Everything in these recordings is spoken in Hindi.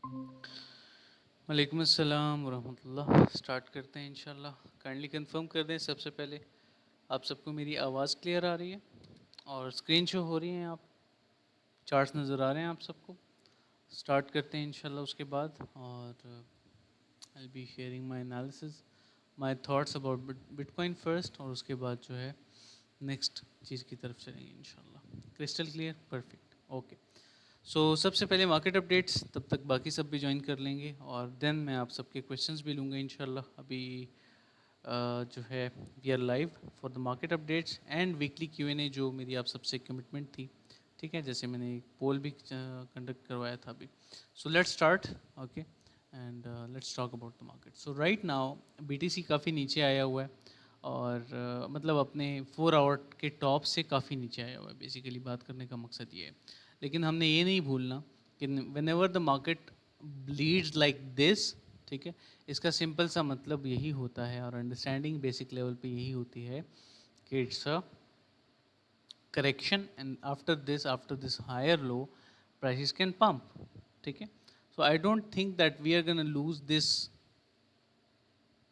वालेकुम अस्सलाम वरहमतुल्लाह। स्टार्ट करते हैं इंशाल्लाह। काइंडली कंफर्म कर दें सबसे पहले, आप सबको मेरी आवाज़ क्लियर आ रही है और स्क्रीन शो हो रही हैं, आप चार्ट्स नज़र आ रहे हैं आप सबको। स्टार्ट करते हैं इंशाल्लाह उसके बाद, और I be sharing my analysis, my thoughts about bitcoin first, और उसके बाद जो है नेक्स्ट चीज़ की तरफ चलेंगे इंशाल्लाह। Crystal clear, perfect, okay. So सबसे पहले मार्केट अपडेट्स, तब तक बाकी सब भी ज्वाइन कर लेंगे और देन मैं आप सबके क्वेश्चंस भी लूँगा इंशाल्लाह। अभी जो है we are live for the market updates and weekly Q&A, जो मेरी आप सबसे कमिटमेंट थी, ठीक है। जैसे मैंने एक पोल भी कंडक्ट करवाया था अभी। So let's start, okay, and let's talk about the market. So right now BTC काफ़ी नीचे आया हुआ है, और मतलब अपने 4 आवर के टॉप से काफ़ी नीचे आया हुआ है। बेसिकली बात करने का मकसद ये है, लेकिन हमने ये नहीं भूलना कि when ever the market bleeds like this, ठीक है, इसका सिंपल सा मतलब यही होता है, और अंडरस्टैंडिंग बेसिक लेवल पे यही होती है कि it's a correction, and after this higher low prices can pump, ठीक है। So I don't think that we are gonna lose this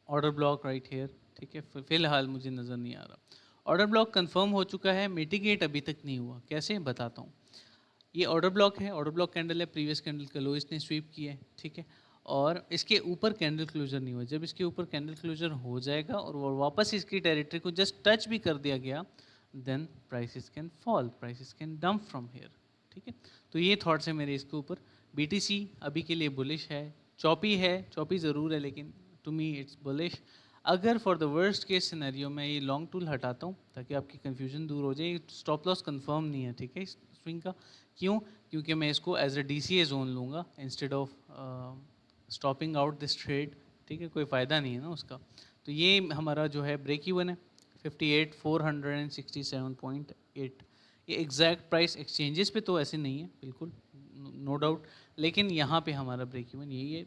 order block right here, ठीक है। फिलहाल मुझे नज़र नहीं आ रहा। ऑर्डर ब्लॉक कंफर्म हो चुका है, मिटिगेट अभी तक नहीं हुआ। कैसे, बताता हूँ। ये ऑर्डर ब्लॉक है, ऑर्डर ब्लॉक कैंडल है, प्रीवियस कैंडल का लो इसने स्वीप किया है, ठीक है। और इसके ऊपर कैंडल क्लोजर नहीं हुआ। जब इसके ऊपर कैंडल क्लोजर हो जाएगा और वो वापस इसकी टेरिटरी को जस्ट टच भी कर दिया गया, then prices can fall, prices can dump from here, ठीक है। तो ये थॉट्स है मेरे इसके ऊपर। BTC अभी के लिए बुलिश है, चॉपी ज़रूर है, लेकिन टू मी इट्स बुलिश। अगर for the worst case scenario मैं ये लॉन्ग टूल हटाता हूँ ताकि आपकी कन्फ्यूजन दूर हो जाए, स्टॉप लॉस कंफर्म नहीं है, ठीक है, इस स्विंग का। क्यों? क्योंकि मैं इसको एज अ DCA जोन लूँगा instead of stopping out this trade, ठीक है। कोई फ़ायदा नहीं है ना उसका। तो ये हमारा जो है ब्रेक इवन है 58,467.8। ये एग्जैक्ट प्राइस एक्सचेंजेस पे तो ऐसे नहीं है, बिल्कुल नो डाउट, लेकिन यहाँ पे हमारा ब्रेक इवन यही है।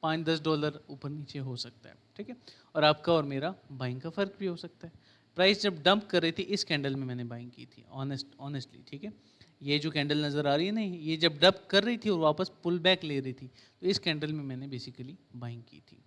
$5-10 ऊपर नीचे हो सकता है, ठीक है। और आपका और मेरा बाइंग का फ़र्क भी हो सकता है। प्राइस जब डंप कर रही थी, इस कैंडल में मैंने बाइंग की थी, ऑनेस्टली, ठीक है। ये जो कैंडल नज़र आ रही है ना, ये जब डंप कर रही थी और वापस पुल बैक ले रही थी, तो इस कैंडल में मैंने बेसिकली बाइंग की थी,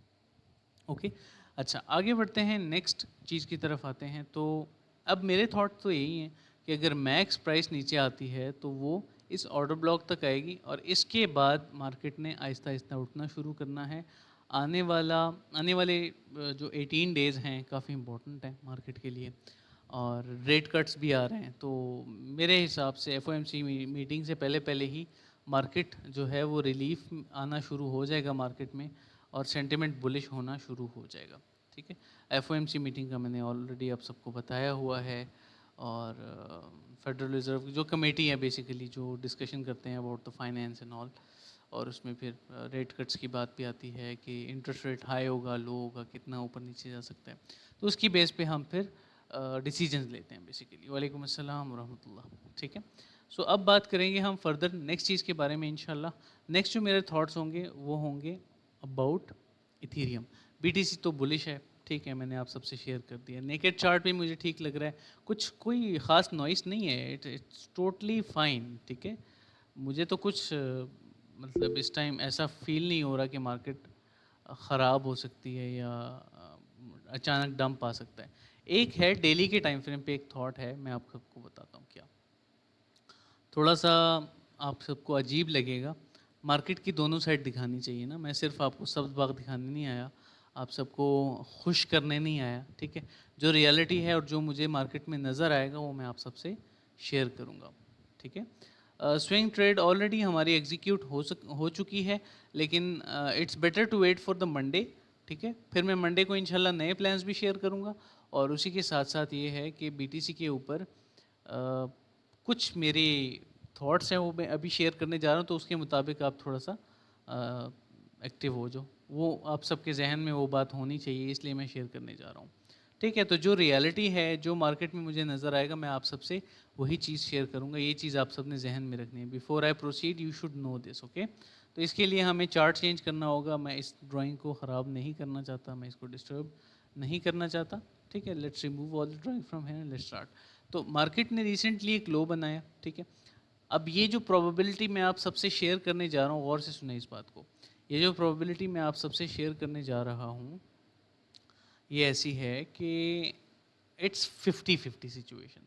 ओके। अच्छा, आगे बढ़ते हैं, नेक्स्ट चीज़ की तरफ आते हैं। तो अब मेरे थॉट तो यही हैं कि अगर मैक्स प्राइस नीचे आती है तो वो इस ऑर्डर ब्लॉक तक आएगी, और इसके बाद मार्केट ने आहिस्ता आहिस्ता उठना शुरू करना है। आने वाले जो 18 डेज़ हैं काफ़ी इंपॉर्टेंट हैं मार्केट के लिए, और रेट कट्स भी आ रहे हैं। तो मेरे हिसाब से FOMC मीटिंग से पहले पहले ही मार्केट जो है वो रिलीफ आना शुरू हो जाएगा मार्केट में, और सेंटिमेंट बुलिश होना शुरू हो जाएगा, ठीक है। FOMC मीटिंग का मैंने ऑलरेडी आप सबको बताया हुआ है, और फेडरल रिजर्व जो कमेटी है बेसिकली जो डिस्कशन करते हैं about the finance and all, और उसमें फिर रेट कट्स की बात भी आती है कि इंटरेस्ट रेट हाई होगा, लो होगा, कितना ऊपर नीचे जा सकता है। तो उसकी बेस पे हम फिर डिसीजंस लेते हैं बेसिकली। वालेकुम अस्सलाम वरहमतुल्लाह, ठीक है। सो अब बात करेंगे हम फर्दर नेक्स्ट चीज़ के बारे में इंशाल्लाह। नेक्स्ट जो मेरे थॉट्स होंगे वो होंगे अबाउट इथीरियम। BTC तो बुलिश है, ठीक है, मैंने आप सबसे शेयर कर दिया। नेकेड चार्ट भी मुझे ठीक लग रहा है, कुछ कोई ख़ास नॉइस नहीं है, इट्स टोटली फाइन, ठीक है। मुझे तो कुछ मतलब इस टाइम ऐसा फील नहीं हो रहा कि मार्केट ख़राब हो सकती है या अचानक डंप आ सकता है। एक है डेली के टाइम फ्रेम पे एक थॉट है, मैं आप सबको बताता हूँ क्या। थोड़ा सा आप सबको अजीब लगेगा, मार्केट की दोनों साइड दिखानी चाहिए ना। मैं सिर्फ आपको सब्ज़ बाग दिखाने नहीं आया, आप सबको खुश करने नहीं आया, ठीक है। जो रियलिटी है और जो मुझे मार्केट में नज़र आएगा वो मैं आप सबसे शेयर करूँगा, ठीक है। स्विंग ट्रेड ऑलरेडी हमारी एग्जीक्यूट हो चुकी है, लेकिन it's better to wait for the Monday, ठीक है। फिर मैं मंडे को इंशाल्लाह नए प्लान्स भी शेयर करूँगा, और उसी के साथ साथ ये है कि BTC के ऊपर कुछ मेरे थॉट्स हैं वो मैं अभी शेयर करने जा रहा हूँ, तो उसके मुताबिक आप थोड़ा सा एक्टिव हो जाओ। वो आप सबके जहन में वो बात होनी चाहिए, इसलिए मैं शेयर करने जा रहा हूँ, ठीक है। तो जो रियलिटी है, जो मार्केट में मुझे नज़र आएगा, मैं आप सबसे वही चीज़ शेयर करूँगा। ये चीज़ आप सबने जहन में रखनी है। Before I proceed you should know this, okay. तो इसके लिए हमें चार्ट चेंज करना होगा। मैं इस ड्राइंग को ख़राब नहीं करना चाहता, मैं इसको डिस्टर्ब नहीं करना चाहता, ठीक है। Let's remove all the drawing from here, let's start. तो मार्केट ने रिसेंटली एक लो बनाया, ठीक है। अब ये जो प्रोबेबिलिटी मैं आप सबसे शेयर करने जा रहा हूँ, गौर से सुने इस बात को, ये जो प्रोबेबिलिटी मैं आप सबसे शेयर करने जा रहा हूँ ये ऐसी है कि इट्स 50-50 सिचुएशन,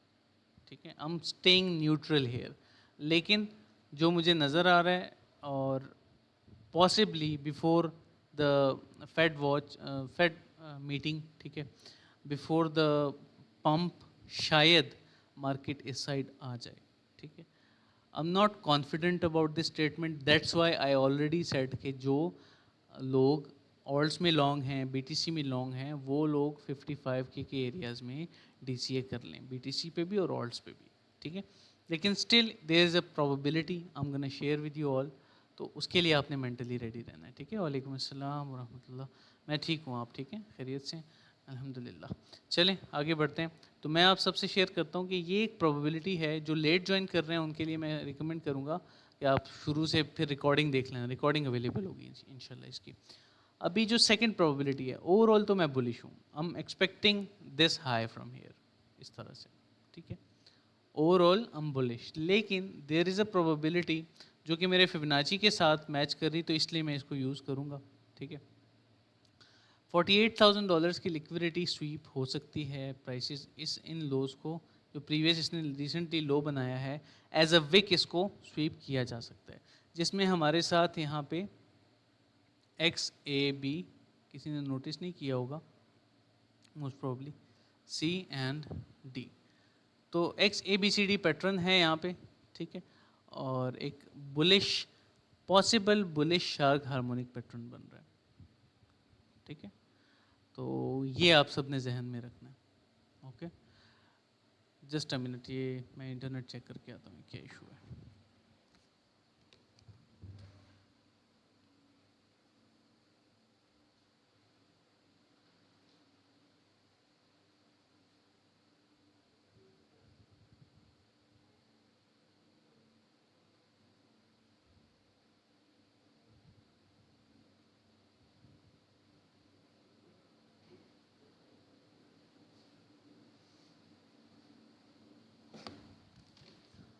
ठीक है। I am staying neutral here, लेकिन जो मुझे नज़र आ रहा है और possibly before the Fed meeting, ठीक है, बिफोर द पंप, शायद मार्केट इस साइड आ जाए, ठीक है। I am not confident about this statement, that's why I already said कि जो लोग ऑल्ट्स में लॉन्ग हैं, बीटीसी में लॉन्ग हैं, वो लोग 55 के एरियाज़ में डीसीए कर लें, बीटीसी पे भी और ऑल्ट्स पे भी, ठीक है। लेकिन still there is a probability, I am gonna share with you all, तो उसके लिए आपने मेंटली रेडी रहना है, ठीक है। वालेकुम अस्सलाम वरहमतुल्लाह। मैं ठीक हूँ, आप ठीक हैं, खैरियत से? अल्हम्दुलिल्लाह। चलें आगे बढ़ते हैं। तो मैं आप सबसे शेयर करता हूँ कि ये एक प्रोबेबिलिटी है, जो लेट ज्वाइन कर रहे हैं उनके लिए मैं रिकमेंड करूँगा कि आप शुरू से फिर रिकॉर्डिंग देख लेना, रिकॉर्डिंग अवेलेबल होगी इंशाल्लाह इसकी। अभी जो सेकंड प्रोबेबिलिटी है, ओवरऑल तो मैं बुलिश हूँ, I am expecting this high from here, इस तरह से, ठीक है। ओवरऑल आई एम बुलिश, लेकिन देयर इज़ अ प्रोबेबिलिटी जो कि मेरे फिबोनाची के साथ मैच कर रही, तो इसलिए मैं इसको यूज़ करूँगा, ठीक है। $48,000 की लिक्विडिटी स्वीप हो सकती है, प्राइसेस इस इन लोज को जो प्रीवियस इसने रिसेंटली लो बनाया है एज अ विक इसको स्वीप किया जा सकता है, जिसमें हमारे साथ यहाँ पे एक्स ए बी, किसी ने नोटिस नहीं किया होगा most probably, C and D, तो X A B C D pattern है यहाँ पे, ठीक है। और एक bullish, possible bullish shark harmonic pattern बन रहा है, ठीक है। तो ये आप सब ने जहन में रखना है, ओके। जस्ट अ मिनट, ये मैं इंटरनेट चेक करके आता हूँ क्या इशू है।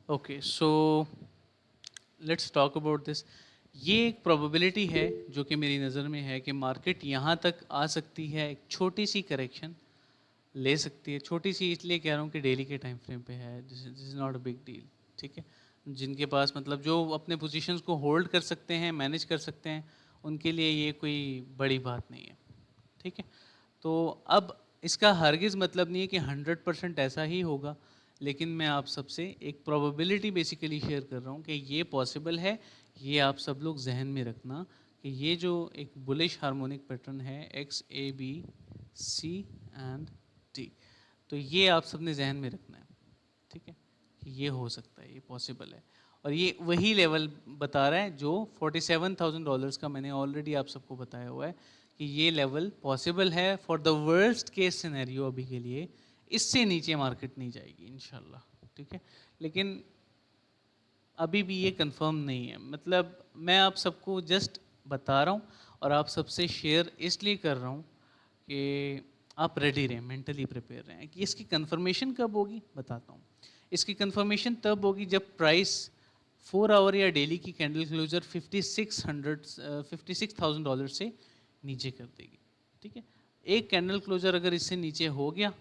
Okay, so let's talk about this. ये एक प्रोबेबिलिटी है जो कि मेरी नज़र में है कि मार्केट यहाँ तक आ सकती है, एक छोटी सी करेक्शन ले सकती है। छोटी सी इसलिए कह रहा हूँ कि डेली के टाइम फ्रेम पे है, this is not a big deal, ठीक है। जिनके पास मतलब जो अपने पोजीशंस को होल्ड कर सकते हैं, मैनेज कर सकते हैं, उनके लिए ये कोई बड़ी बात नहीं है, ठीक है। तो अब इसका हरगिज़ मतलब नहीं है कि 100% ऐसा ही होगा, लेकिन मैं आप सबसे एक प्रोबेबिलिटी बेसिकली शेयर कर रहा हूँ कि ये पॉसिबल है। ये आप सब लोग जहन में रखना कि ये जो एक बुलिश हार्मोनिक पैटर्न है X A B C and D, तो ये आप सब ने जहन में रखना है, ठीक है, कि ये हो सकता है, ये पॉसिबल है। और ये वही लेवल बता रहा है जो $47,000 का मैंने ऑलरेडी आप सबको बताया हुआ है कि ये लेवल पॉसिबल है for the worst case scenario. अभी के लिए इससे नीचे मार्केट नहीं जाएगी इंशाल्लाह, ठीक है। लेकिन अभी भी ये कंफर्म नहीं है, मतलब मैं आप सबको जस्ट बता रहा हूँ और आप सबसे शेयर इसलिए कर रहा हूँ कि आप रेडी रहें, मेंटली प्रिपेयर रहें कि इसकी कंफर्मेशन कब होगी बताता हूँ। इसकी कंफर्मेशन तब होगी जब प्राइस 4 आवर या डेली की कैंडल क्लोजर 56,000 से नीचे कर देगी, ठीक है। एक कैंडल क्लोजर अगर इससे नीचे हो गया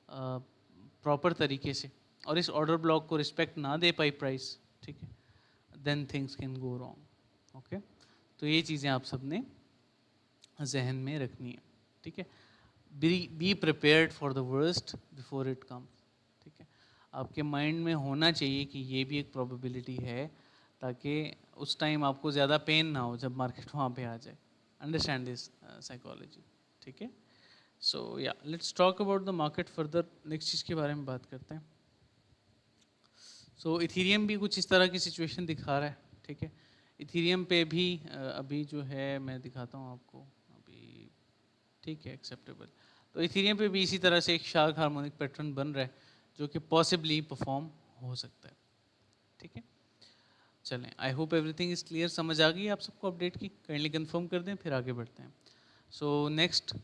प्रॉपर तरीके से और इस ऑर्डर ब्लॉक को रिस्पेक्ट ना दे पाई प्राइस, ठीक है, then things can go wrong, okay. तो ये चीज़ें आप सब ने जहन में रखनी है, ठीक है। Be prepared for the worst before it comes, ठीक है। आपके माइंड में होना चाहिए कि ये भी एक प्रोबेबिलिटी है, ताकि उस टाइम आपको ज़्यादा पेन ना हो जब मार्केट वहाँ पे आ जाए। अंडरस्टैंड दिस साइकोलॉजी, ठीक है। So yeah let's talk about the market further. Next चीज़ के बारे में बात करते हैं। सो इथीरियम भी कुछ इस तरह की सिचुएशन दिखा रहा है, ठीक है। इथीरियम पे भी अभी जो है मैं दिखाता हूँ आपको अभी, ठीक है, एक्सेप्टेबल। तो इथीरियम पे भी इसी तरह से एक शार्क हार्मोनिक पैटर्न बन रहा है जो कि पॉसिबली परफॉर्म हो सकता है, ठीक है। चलें, I hope everything is clear, समझ आ गई आप सबको अपडेट की? काइंडली कंफर्म कर दें फिर आगे बढ़ते हैं। सो नेक्स्ट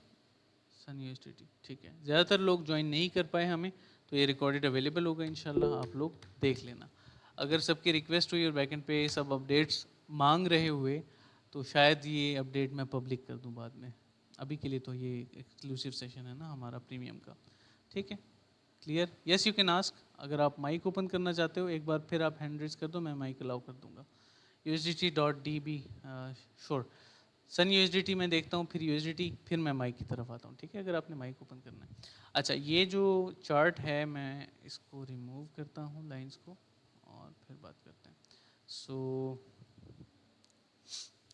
सन यूएसडीटी, ठीक है। ज़्यादातर लोग ज्वाइन नहीं कर पाए हमें, तो ये रिकॉर्डेड अवेलेबल होगा इंशाल्लाह, आप लोग देख लेना। अगर सबकी रिक्वेस्ट हुई और बैकएंड पे सब अपडेट्स मांग रहे हुए तो शायद ये अपडेट मैं पब्लिक कर दूं बाद में। अभी के लिए तो ये एक्सक्लूसिव सेशन है ना हमारा प्रीमियम का, ठीक है। Clear? Yes you can ask. अगर आप माइक ओपन करना चाहते हो एक बार फिर आप हैंड रेज कर दो, मैं माइक अलाउ कर दूंगा। USDT.db sure. सन USDT मैं देखता हूँ, फिर USDT, फिर मैं माइक की तरफ आता हूँ, ठीक है, अगर आपने माइक ओपन करना है। अच्छा, ये जो चार्ट है मैं इसको रिमूव करता हूँ लाइंस को और फिर बात करते हैं। सो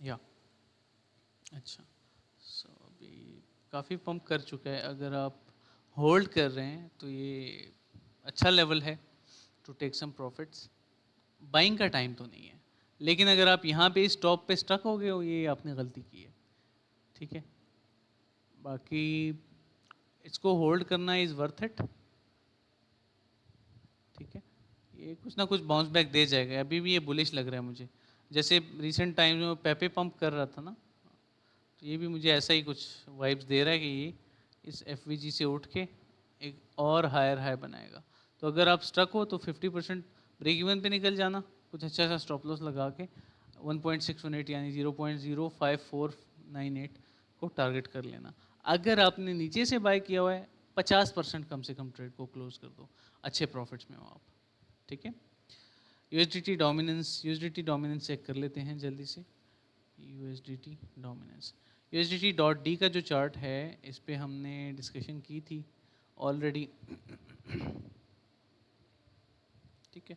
या अच्छा, सो अभी काफ़ी पंप कर चुका है। अगर आप होल्ड कर रहे हैं तो ये अच्छा लेवल है to take some profits. Buying का टाइम तो नहीं है, लेकिन अगर आप यहाँ पे इस टॉप पे स्टक हो गए हो, ये आपने गलती की है, ठीक है। बाकी इसको होल्ड करना इज़ वर्थ इट, ठीक है। ये कुछ ना कुछ बाउंस बैक दे जाएगा। अभी भी ये बुलिश लग रहा है मुझे, जैसे रिसेंट टाइम में पेपे पंप कर रहा था ना, तो ये भी मुझे ऐसा ही कुछ वाइब्स दे रहा है कि ये इस FVG से उठ के एक और हायर हाई बनाएगा। तो अगर आप स्टक हो तो 50% ब्रेक इवन पे निकल जाना, कुछ अच्छा सा स्टॉप लॉस लगा के 1.618 यानी 0.05498 को टारगेट कर लेना। अगर आपने नीचे से बाय किया हुआ है 50% कम से कम ट्रेड को क्लोज कर दो, अच्छे प्रॉफिट्स में हो आप, ठीक है। USDT डोमिनेंस चेक कर लेते हैं जल्दी से। USDT डोमिनेंस, USDT.D का जो चार्ट है इस पे हमने डिस्कशन की थी ऑलरेडी, ठीक है।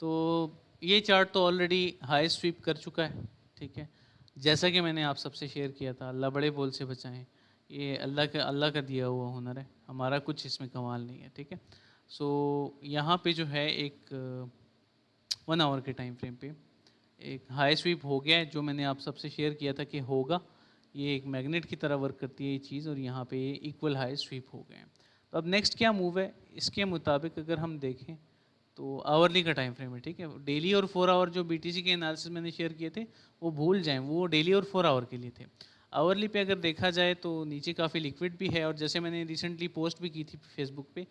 तो ये चार्ट तो ऑलरेडी हाई स्वीप कर चुका है, ठीक है। जैसा कि मैंने आप सबसे शेयर किया था, अल्लाह बड़े बोल से बचाएं, ये अल्लाह का दिया हुआ हुनर है, हमारा कुछ इसमें कमाल नहीं है, ठीक है। सो यहाँ पे जो है एक 1 आवर के टाइम फ्रेम पे एक हाई स्वीप हो गया है, जो मैंने आप सबसे शेयर किया था कि होगा। ये एक मैग्नेट की तरह वर्क करती है ये चीज़, और यहाँ पे ये इक्वल हाई स्वीप हो गए हैं। तो अब नेक्स्ट क्या मूव है, इसके मुताबिक अगर हम देखें तो आवरली का टाइम फ्रेम है, ठीक है। डेली और 4 आवर जो BTC के एनालिसिस मैंने शेयर किए थे वो भूल जाएं, वो डेली और 4 आवर के लिए थे। आवरली पे अगर देखा जाए तो नीचे काफ़ी लिक्विड भी है, और जैसे मैंने रिसेंटली पोस्ट भी की थी फेसबुक पे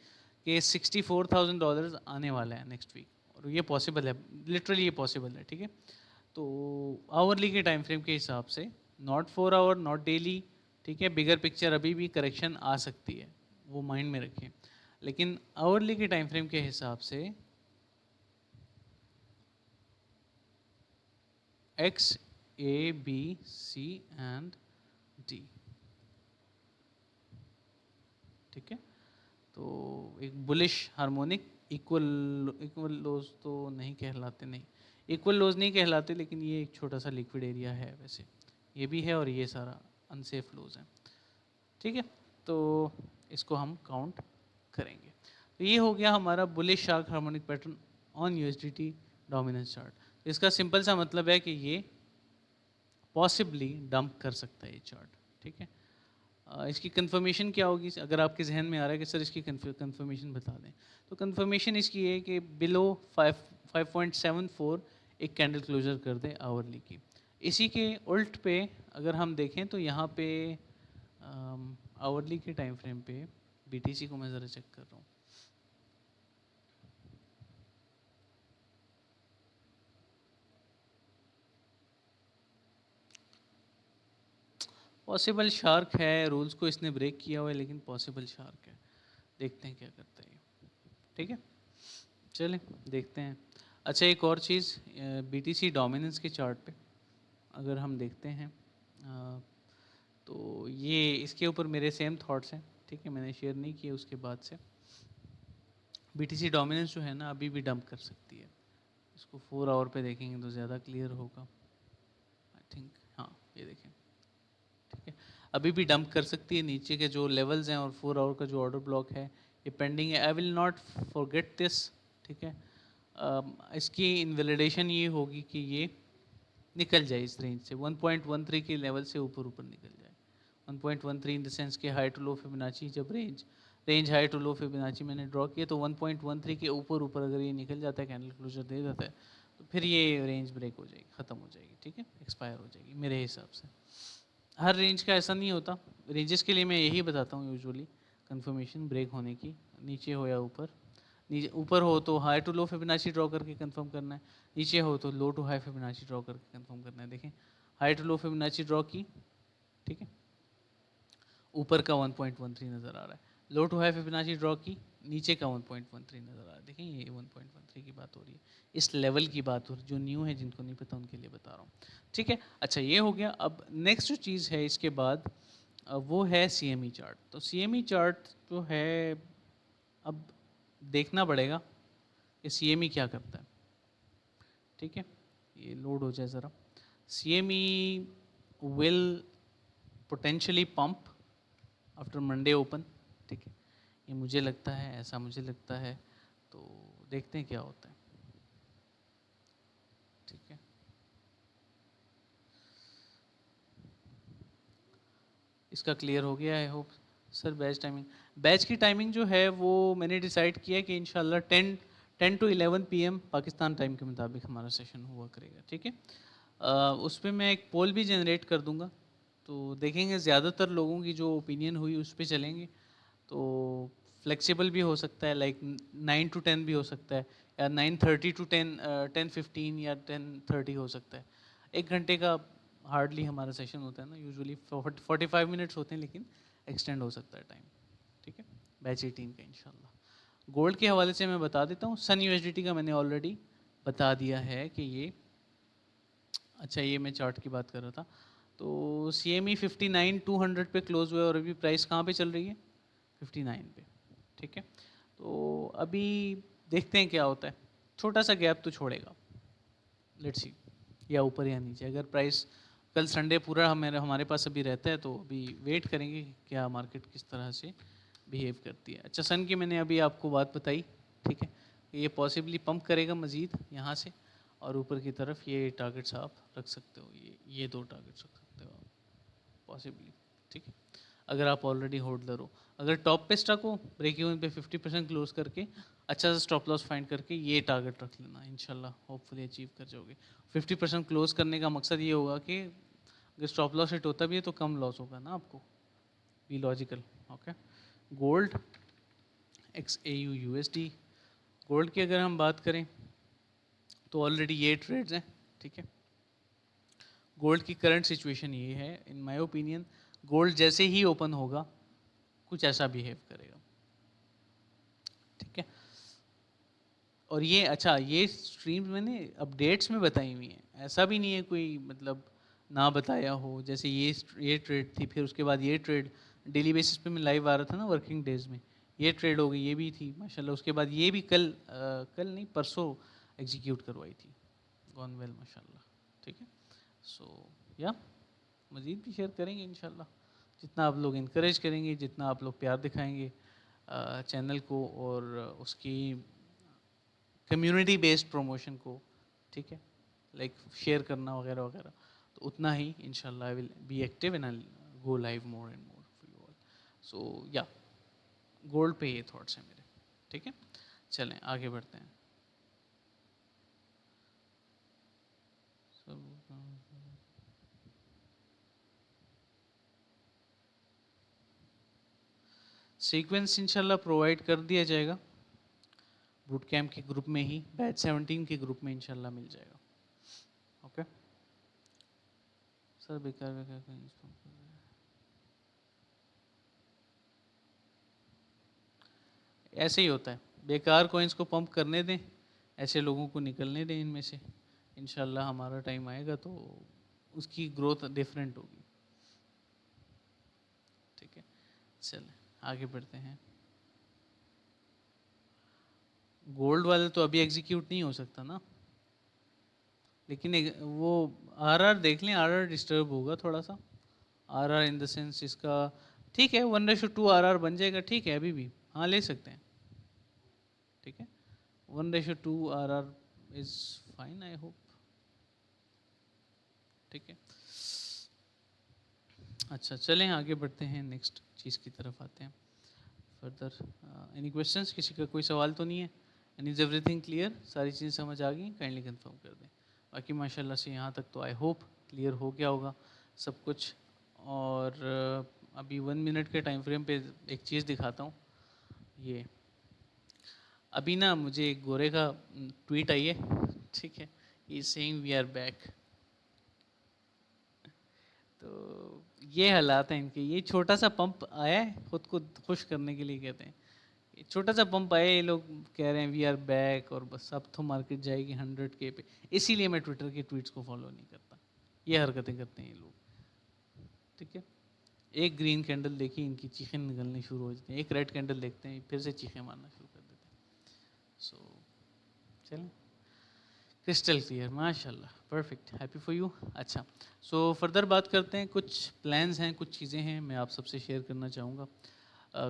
कि $64,000 आने वाला है नेक्स्ट वीक, और ये पॉसिबल है, लिटरली ये पॉसिबल है, ठीक है। तो आवरली के टाइम फ्रेम के हिसाब से नॉट 4 आवर, नॉट डेली, ठीक है। बिगर पिक्चर अभी भी करेक्शन आ सकती है, वो माइंड में रखें। लेकिन आवरली के टाइम फ्रेम के हिसाब से X, A, B, C and D, ठीक है। तो एक बुलिश हार्मोनिक इक्वल लोज तो नहीं कहलाते, नहीं इक्वल लोज नहीं कहलाते, लेकिन ये एक छोटा सा लिक्विड एरिया है वैसे, ये भी है, और ये सारा अनसेफ लोज है, ठीक है। तो इसको हम काउंट करेंगे। तो ये हो गया हमारा bullish shark harmonic pattern on USDT dominance chart. इसका सिंपल सा मतलब है कि ये पॉसिबली डंप कर सकता है ये चार्ट, ठीक है। इसकी कंफर्मेशन क्या होगी, अगर आपके जहन में आ रहा है कि सर इसकी कंफर्मेशन बता दें, तो कंफर्मेशन इसकी है कि बिलो 5.74 एक कैंडल क्लोजर कर दे आवरली की। इसी के उल्ट पे अगर हम देखें तो यहाँ पे आवरली के टाइम फ्रेम पे BTC को मैं ज़रा चेक कर रहा हूँ। पॉसिबल शार्क है, रूल्स को इसने ब्रेक किया हुआ है, लेकिन पॉसिबल शार्क है, देखते हैं क्या करता है ये, ठीक है। चलें देखते हैं। अच्छा, एक और चीज़, BTC डोमिनेंस के चार्ट पे अगर हम देखते हैं तो ये इसके ऊपर मेरे सेम थॉट्स हैं, ठीक है, मैंने शेयर नहीं किए उसके बाद से। BTC डोमिनेंस जो है ना अभी भी डंप कर सकती है, इसको 4 आवर पे देखेंगे तो ज़्यादा क्लियर होगा, आई थिंक। हाँ, ये देखें, ठीक है, अभी भी डंप कर सकती है। नीचे के जो लेवल्स हैं और 4 आवर का जो ऑर्डर ब्लॉक है ये पेंडिंग है। I will not forget this, ठीक है। इसकी इनवैलिडेशन ये होगी कि ये निकल जाए इस रेंज से, 1.13 के लेवल से ऊपर ऊपर निकल जाए। 1.13 इन द सेंस के हाई टू लो फिबोनाची, जब range high to low Fibonacci मैंने ड्रॉ किया तो 1.13 के ऊपर ऊपर अगर ये निकल जाता है, कैंडल क्लोजर दे देता है, तो फिर ये रेंज ब्रेक हो जाएगी, ख़त्म हो जाएगी, ठीक है, एक्सपायर हो जाएगी मेरे हिसाब से। हर रेंज का ऐसा नहीं होता, रेंजेस के लिए मैं यही बताता हूँ यूजुअली कंफर्मेशन ब्रेक होने की, नीचे हो या ऊपर, नीचे ऊपर हो तो high to low Fibonacci draw करके कंफर्म करना है, नीचे हो तो low to high Fibonacci draw करके कंफर्म करना है। देखें high to low Fibonacci draw की, ठीक है, ऊपर का 1.13 नज़र आ रहा है, लो टू हाई फिबोनाची ड्रॉ की, नीचे का 1.13 नज़र आ रहा है। देखें ये 1.13 की बात हो रही है, इस लेवल की बात हो रही है। जो न्यू है जिनको नहीं पता उनके लिए बता रहा हूँ, ठीक है। अच्छा ये हो गया। अब नेक्स्ट जो चीज़ है इसके बाद वो है CME चार्ट। तो CME चार्ट जो है अब देखना पड़ेगा कि CME क्या करता है, ठीक है। ये लोड हो जाए ज़रा। CME will potentially pump after Monday open, ठीक है, ये मुझे लगता है, ऐसा मुझे लगता है। तो देखते हैं क्या होता है, ठीक है। इसका क्लियर हो गया आई होप। सर बैच की टाइमिंग जो है वो मैंने डिसाइड किया कि इंशाल्लाह 10 to 11 PM पाकिस्तान टाइम के मुताबिक हमारा सेशन हुआ करेगा, ठीक है। उस पर मैं एक पोल भी जनरेट कर दूंगा, तो देखेंगे ज़्यादातर लोगों की जो ओपिनियन हुई उस पर चलेंगे। तो फ्लेक्सिबल भी हो सकता है, लाइक 9 to 10 भी हो सकता है, या 9:30 to 10:15 या 10:30 हो सकता है। 1 घंटे का हार्डली हमारा सेशन होता है ना, यूजुअली 45 मिनट्स होते हैं, लेकिन एक्सटेंड हो सकता है टाइम, ठीक है, बैच 18 का इंशाल्लाह। गोल्ड के हवाले से मैं बता देता हूँ, सन USDT का मैंने ऑलरेडी बता दिया है कि ये, अच्छा ये मैं चार्ट की बात कर रहा था। तो CME 59,200 पे क्लोज हुआ है और अभी प्राइस कहाँ पे चल रही है, 59 पे, ठीक है। तो अभी देखते हैं क्या होता है, छोटा सा गैप तो छोड़ेगा, लेट्स सी, या ऊपर या नीचे। अगर प्राइस कल संडे पूरा हमारे पास अभी रहता है तो अभी वेट करेंगे कि क्या मार्केट किस तरह से बिहेव करती है। अच्छा सन की मैंने अभी आपको बात बताई, ठीक है, ये पॉसिबली पंप करेगा मज़ीद यहाँ से, और ऊपर की तरफ ये टारगेट्स आप रख सकते हो, ये 2 टारगेट्स रख सकते हो आप पॉसिबली, ठीक है, अगर आप ऑलरेडी होल्डर हो। अगर टॉप पे स्टक हो, ब्रेक इवन पे 50% क्लोज करके अच्छा सा स्टॉप लॉस फाइंड करके ये टारगेट रख लेना, इंशाल्लाह होपफुली अचीव कर जाओगे। 50% क्लोज करने का मकसद ये होगा कि अगर स्टॉप लॉस हिट होता भी है तो कम लॉस होगा ना आपको, be logical, okay. Gold XAU USD, gold की अगर हम बात करें तो ऑलरेडी ये ट्रेड्स हैं, ठीक है। गोल्ड की करंट सिचुएशन ये है, इन माय ओपिनियन गोल्ड जैसे ही ओपन होगा कुछ ऐसा बिहेव करेगा, ठीक है। और ये अच्छा ये स्ट्रीम्स मैंने अपडेट्स में बताई हुई हैं, ऐसा भी नहीं है कोई मतलब ना बताया हो। जैसे ये ट्रेड थी, फिर उसके बाद ये ट्रेड डेली बेसिस पे मैं लाइव आ रहा था ना वर्किंग डेज में, ये ट्रेड हो गई, ये भी थी माशाल्लाह। उसके बाद ये भी कल नहीं परसों एग्जीक्यूट करवाई थी, गॉन वेल माशाल्लाह, ठीक है। सो या मज़ीद भी शेयर करेंगे इंशाल्लाह, जितना आप लोग इनक्रेज करेंगे, जितना आप लोग प्यार दिखाएंगे चैनल को और उसकी कम्युनिटी बेस्ड प्रमोशन को, ठीक है, लाइक शेयर करना वगैरह वगैरह, तो उतना ही इंशाल्लाह I will be active and I go live more and more for you all. So yeah gold पे ये थॉट्स हैं मेरे, ठीक है। चलें आगे बढ़ते हैं। सीक्वेंस इंशाल्लाह प्रोवाइड कर दिया जाएगा बूट कैम्प के ग्रुप में ही, बैच 17 के ग्रुप में इंशाल्लाह मिल जाएगा, ओके। सर बेकार बेकार का इंस्टॉल कर रहे हैं, ऐसे ही होता है, बेकार कोइंस को पंप करने दें, ऐसे लोगों को निकलने दें इनमें से, इंशाल्लाह हमारा टाइम आएगा तो उसकी ग्रोथ डिफरेंट होगी, ठीक है। चलें आगे बढ़ते हैं। गोल्ड वाले तो अभी एग्जीक्यूट नहीं हो सकता ना, लेकिन वो आरआर देख लें, आरआर डिस्टर्ब होगा थोड़ा सा, आरआर इन द सेंस इसका, ठीक है 1:2 आरआर बन जाएगा, ठीक है अभी भी, हाँ ले सकते हैं, ठीक है 1:2 RR is fine I hope, ठीक है। अच्छा चलें आगे बढ़ते हैं, नेक्स्ट चीज़ की तरफ आते हैं फर्दर। एनी क्वेश्चंस, किसी का कोई सवाल तो नहीं है, एंड इज़ एवरीथिंग क्लियर, सारी चीज़ें समझ आ गई, काइंडली कंफर्म कर दें। बाकी माशाल्लाह से यहाँ तक तो आई होप क्लियर हो गया होगा सब कुछ। और अभी 1 मिनट के टाइम फ्रेम पे एक चीज़ दिखाता हूँ, ये अभी ना मुझे एक गोरे का ट्वीट आई है, ठीक है, he saying we are back. तो ये हालात हैं इनके, ये छोटा सा पंप आया है खुद को खुश करने के लिए कहते हैं, ये छोटा सा पंप आया, ये लोग कह रहे हैं वी आर बैक और बस अब तो मार्केट जाएगी 100K पे। इसीलिए मैं ट्विटर के ट्वीट्स को फॉलो नहीं करता, ये हरकतें करते हैं ये लोग, ठीक है। एक ग्रीन कैंडल देखी इनकी चीखें निकलनी शुरू हो जाती हैं, एक रेड कैंडल देखते हैं फिर से चीखें मारना शुरू कर देते हैं। सो चलें, क्रिस्टल क्लियर, माशाल्लाह, परफेक्ट, हैप्पी फॉर यू। अच्छा, सो फर्दर बात करते हैं, कुछ प्लान्स हैं, कुछ चीज़ें हैं मैं आप सबसे शेयर करना चाहूँगा।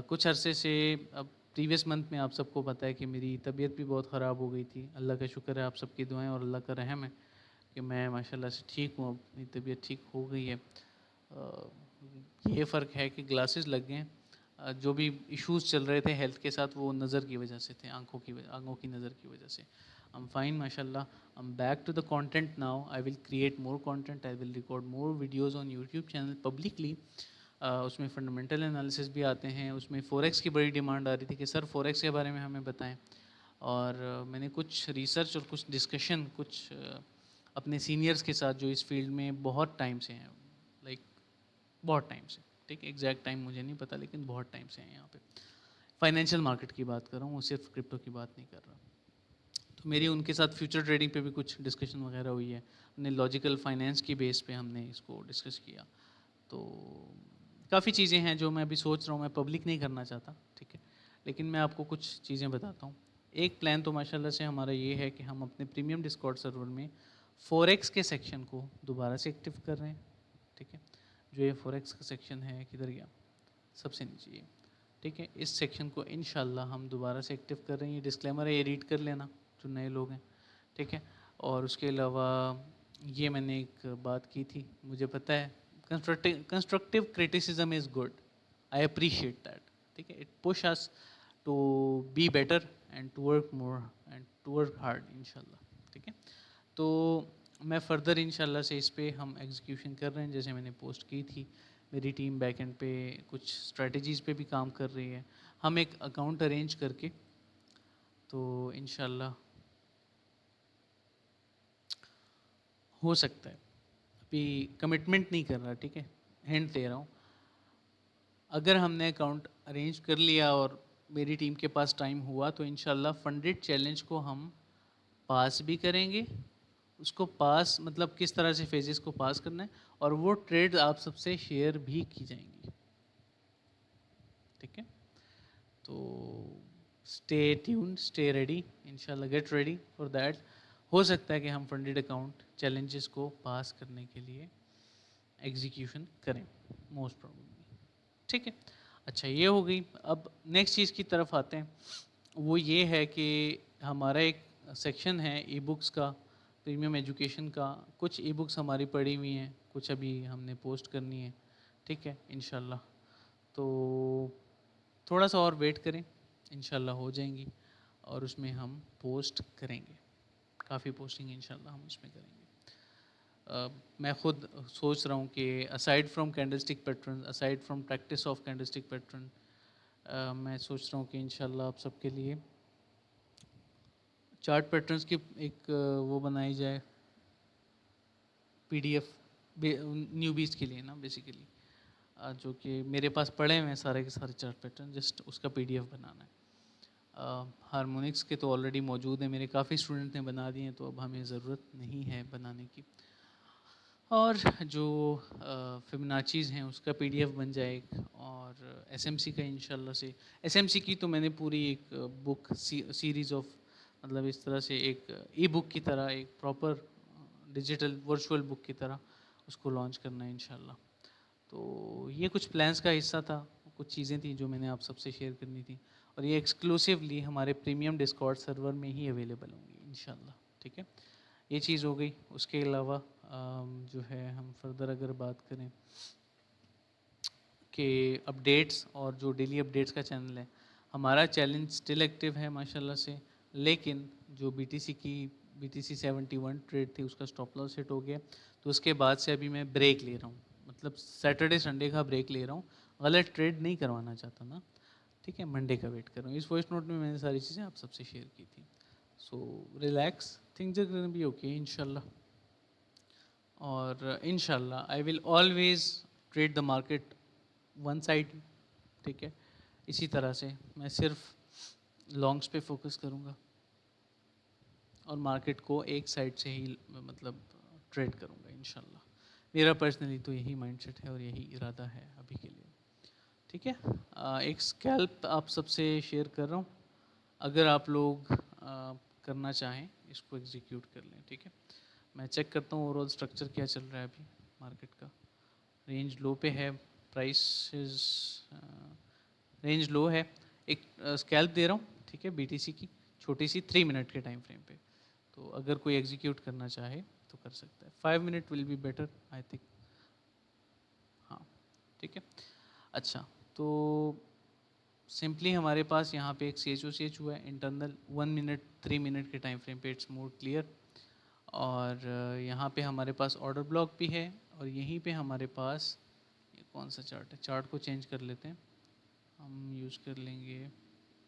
कुछ अरसे से, अब प्रीवियस मंथ में आप सबको पता है कि मेरी तबीयत भी बहुत ख़राब हो गई थी। अल्लाह का शुक्र है, आप सबकी दुआएं और अल्लाह का रहम है कि मैं माशाल्लाह से ठीक हूँ, अपनी तबीयत ठीक हो गई है। ये फ़र्क है कि ग्लासेस लग गए हैं। जो भी इश्यूज़ चल रहे थे हेल्थ के साथ वो नज़र की वजह से थे, आँखों की नज़र की वजह से। I'm fine, mashallah. I'm back to the content now. I will create more content. I will record more videos on YouTube channel publicly. उसमें फंडामेंटल एनालिसिस भी आते हैं, उसमें फ़ॉरेक्स की बड़ी डिमांड आ रही थी कि सर फ़ॉरेक्स के बारे में हमें बताएं। और मैंने कुछ रिसर्च और कुछ डिस्कशन कुछ अपने सीनियर्स के साथ जो इस फील्ड में बहुत टाइम से हैं, लाइक बहुत टाइम से, ठीक, एग्जैक्ट टाइम मुझे नहीं पता लेकिन बहुत टाइम से हैं यहाँ पे। फाइनेंशियल मार्केट की बात कर रहा हूँ, सिर्फ क्रिप्टो की बात नहीं कर रहा। तो मेरी उनके साथ फ्यूचर ट्रेडिंग पे भी कुछ डिस्कशन वगैरह हुई है, हमने लॉजिकल फाइनेंस की बेस पे हमने इसको डिस्कस किया। तो काफ़ी चीज़ें हैं जो मैं अभी सोच रहा हूँ, मैं पब्लिक नहीं करना चाहता, ठीक है, लेकिन मैं आपको कुछ चीज़ें बताता हूँ। एक प्लान तो माशाल्लाह से हमारा ये है कि हम अपने प्रीमियम डिस्कॉर्ड सर्वर में फ़ॉरेक्स के सेक्शन को दोबारा से एक्टिव कर रहे हैं, ठीक है। जो ये फ़ॉरेक्स का सेक्शन है, किधर गया, सबसे नीचे ये, ठीक है, इस सेक्शन को इंशाल्लाह हम दोबारा से एक्टिव कर रहे हैं। ये डिस्क्लेमर है, ये रीड कर लेना जो नए लोग हैं, ठीक है। और उसके अलावा ये मैंने एक बात की थी, मुझे पता है constructive criticism is good, I appreciate that, ठीक है, it push us to be better and to work more and to work hard इंशाल्लाह, ठीक है। तो मैं फ़र्दर इंशाल्लाह से इस पे हम एग्जीक्यूशन कर रहे हैं, जैसे मैंने पोस्ट की थी। मेरी टीम बैकएंड पे कुछ स्ट्रेटजीज़ पे भी काम कर रही है, हम एक अकाउंट अरेंज करके, तो इंशाल्लाह हो सकता है, अभी कमिटमेंट नहीं कर रहा, ठीक है, हिंट दे रहा हूँ। अगर हमने अकाउंट अरेंज कर लिया और मेरी टीम के पास टाइम हुआ तो इंशाल्लाह फंडेड चैलेंज को हम पास भी करेंगे। उसको पास मतलब किस तरह से फेजेस को पास करना है, और वो ट्रेड आप सबसे शेयर भी की जाएंगी, ठीक है। तो स्टे ट्यून, स्टे रेडी, इंशाल्लाह गेट रेडी फॉर दैट। हो सकता है कि हम फंडेड अकाउंट चैलेंजेस को पास करने के लिए एग्जीक्यूशन करें, मोस्ट प्रोबेबली, ठीक है। अच्छा, ये हो गई। अब नेक्स्ट चीज़ की तरफ आते हैं, वो ये है कि हमारा एक सेक्शन है ई बुक्स का, प्रीमियम एजुकेशन का। कुछ ई बुक्स हमारी पड़ी हुई हैं, कुछ अभी हमने पोस्ट करनी है, ठीक है, इंशाल्लाह। तो थोड़ा सा और वेट करें, इंशाल्लाह हो जाएंगी और उसमें हम पोस्ट करेंगे, काफ़ी पोस्टिंग इंशाल्लाह हम उसमें करेंगे। मैं खुद सोच रहा हूँ कि aside from candlestick pattern, aside from practice of candlestick pattern, मैं सोच रहा हूँ कि इंशाल्लाह आप सबके लिए चार्ट पैटर्न्स की एक वो बनाई जाए, पीडीएफ न्यूबीज़ के लिए ना बेसिकली, जो कि मेरे पास पड़े हुए हैं सारे के सारे चार्ट पैटर्न, जस्ट उसका पीडीएफ बनाना है। हारमोनिक्स के तो ऑलरेडी मौजूद हैं, मेरे काफ़ी स्टूडेंट ने बना दिए हैं, तो अब हमें ज़रूरत नहीं है बनाने की। और जो फिबोनाचीज़ हैं उसका पीडीएफ बन जाए एक, और एसएमसी का इंशाल्लाह से, एसएमसी की तो मैंने पूरी एक बुक सीरीज़ ऑफ, मतलब इस तरह से एक ई बुक की तरह, एक प्रॉपर डिजिटल वर्चुअल बुक की तरह उसको लॉन्च करना है इंशाल्लाह। तो ये कुछ प्लान्स का हिस्सा था, कुछ चीज़ें थी जो मैंने आप सबसे शेयर करनी थी, और ये एक्सक्लूसिवली हमारे प्रीमियम डिस्कॉर्ड सर्वर में ही अवेलेबल होंगी इंशाल्लाह, ठीक है। ये चीज़ हो गई। उसके अलावा जो है हम फर्दर अगर बात करें कि अपडेट्स और जो डेली अपडेट्स का चैनल है, हमारा चैलेंज स्टिल एक्टिव है माशाल्लाह से, लेकिन जो बीटीसी की BTC 71 ट्रेड थी उसका स्टॉप लॉस हिट हो गया, तो उसके बाद से अभी मैं ब्रेक ले रहा हूँ, मतलब सैटरडे संडे का ब्रेक ले रहा हूँ, गलत ट्रेड नहीं करवाना चाहता ना, ठीक है, मंडे का वेट कर रहा हूँ। इस वॉइस नोट में मैंने सारी चीज़ें आप सबसे शेयर की थी। So relax, things are gonna be okay इंशाल्लाह। और इंशाल्लाह I will always trade the market one side, ठीक है। इसी तरह से मैं सिर्फ लॉन्ग्स पे फोकस करूँगा और मार्केट को एक साइड से ही मतलब ट्रेड करूँगा इंशाल्लाह। मेरा पर्सनली तो यही माइंडसेट है और यही इरादा है अभी के लिए, ठीक है। एक स्कैल्प आप सबसे शेयर कर रहा हूँ, अगर आप लोग करना चाहें इसको एग्जीक्यूट कर लें, ठीक है। मैं चेक करता हूँ ओवरऑल स्ट्रक्चर क्या चल रहा है अभी मार्केट का। रेंज लो पे है, प्राइसेस रेंज लो है। एक स्कैल्प दे रहा हूँ, ठीक है, बीटीसी की छोटी सी 3 मिनट के टाइम फ्रेम पे। तो अगर कोई एग्जीक्यूट करना चाहे तो कर सकता है। 5 minute will be better I think. हाँ, ठीक है। अच्छा, तो सिंपली हमारे पास यहाँ पे एक CHOCH हुआ है इंटरनल 1 मिनट 3 मिनट के टाइम फ्रेम पे, इट्स मोर क्लियर। और यहाँ पे हमारे पास ऑर्डर ब्लॉक भी है और यहीं पे हमारे पास ये कौन सा चार्ट है, चार्ट को चेंज कर लेते हैं, हम यूज़ कर लेंगे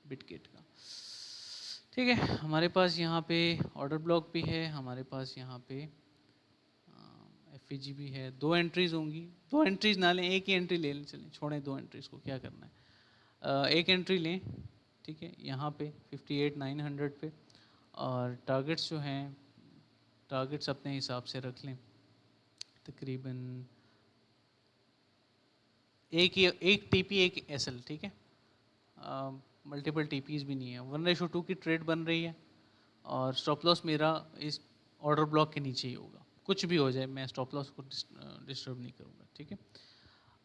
बिटगेट का, ठीक है। हमारे पास यहाँ पे ऑर्डर ब्लॉक भी है, हमारे पास यहाँ पे FVG भी है। 2 एंट्रीज होंगी, 2 एंट्रीज ना लें, एक ही एंट्री ले लें, चलें छोड़ें 2 एंट्रीज को, क्या करना है। एक एंट्री लें, ठीक है, यहाँ पे 58,900 पे। और टारगेट्स जो हैं, टारगेट्स अपने हिसाब से रख लें, तकरीबन एक TP एक SL, ठीक है। मल्टीपल TPs भी नहीं है, 1:2 की ट्रेड बन रही है और स्टॉप लॉस मेरा इस ऑर्डर ब्लॉक के नीचे ही होगा। कुछ भी हो जाए मैं स्टॉप लॉस को डिस्टर्ब नहीं करूँगा, ठीक है।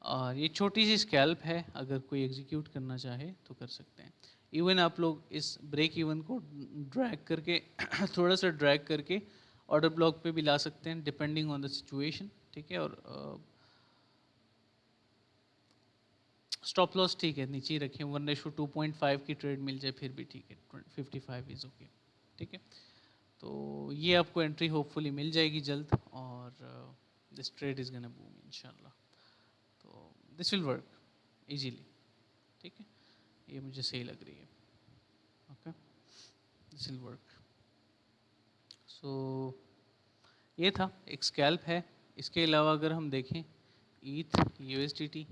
और ये छोटी सी स्कैल्प है, अगर कोई एग्जीक्यूट करना चाहे तो कर सकते हैं। इवन आप लोग इस ब्रेक इवन को ड्रैग करके थोड़ा सा ड्रैग करके ऑर्डर ब्लॉक पे भी ला सकते हैं डिपेंडिंग ऑन द सिचुएशन, ठीक है। और स्टॉप लॉस ठीक है नीचे ही रखें, 1:2.5 की ट्रेड मिल जाए फिर भी ठीक है, 55 इज़ ओके, ठीक है। तो ये आपको एंट्री होपफुली मिल जाएगी जल्द और this trade is gonna boom इंशाल्लाह। तो दिस विल वर्क इजीली, ठीक है, ये मुझे सही लग रही है। Okay, this will work. So ये था, एक स्कैल्प है। इसके अलावा अगर हम देखें ETH, USDT,